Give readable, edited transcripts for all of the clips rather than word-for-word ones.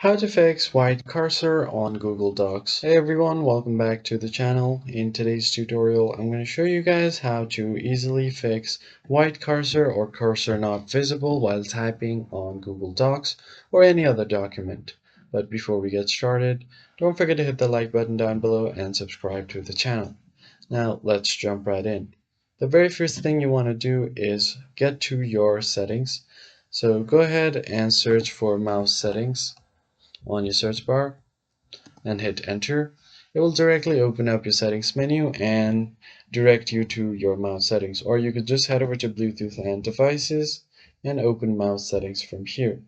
How to fix white cursor on Google Docs. Hey everyone, welcome back to the channel. In today's tutorial, I'm going to show you guys how to easily fix white cursor or cursor not visible while typing on Google Docs or any other document. But before we get started, don't forget to hit the like button down below and subscribe to the channel. Now let's jump right in. The very first thing you want to do is get to your settings. So go ahead and search for mouse settings on your search bar and hit enter. It will directly open up your settings menu and direct you to your mouse settings, or you could just head over to Bluetooth and devices and open mouse settings from here.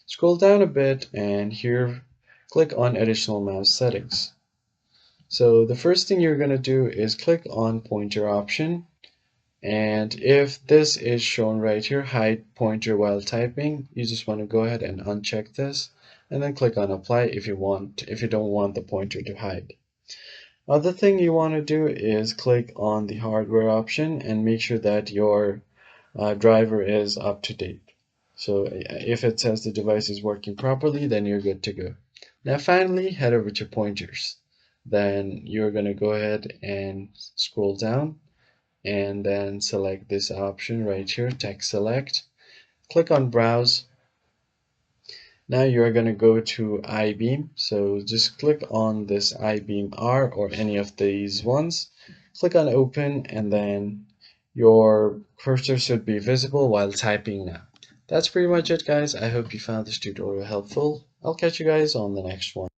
Scroll down a bit and here click on additional mouse settings. So the first thing you're going to do is click on pointer option, and if this is shown right here, hide pointer while typing, you just want to go ahead and uncheck this and then click on apply if you don't want the pointer to hide. Other thing you want to do is click on the hardware option and make sure that your driver is up to date. So if it says the device is working properly, then you're good to go. Now finally, head over to pointers. Then you're going to go ahead and scroll down and then select this option right here, text select. Click on browse. Now you're going to go to I-beam. So just click on this I-beam R or any of these ones. Click on open and then your cursor should be visible while typing now. That's pretty much it, guys. I hope you found this tutorial helpful. I'll catch you guys on the next one.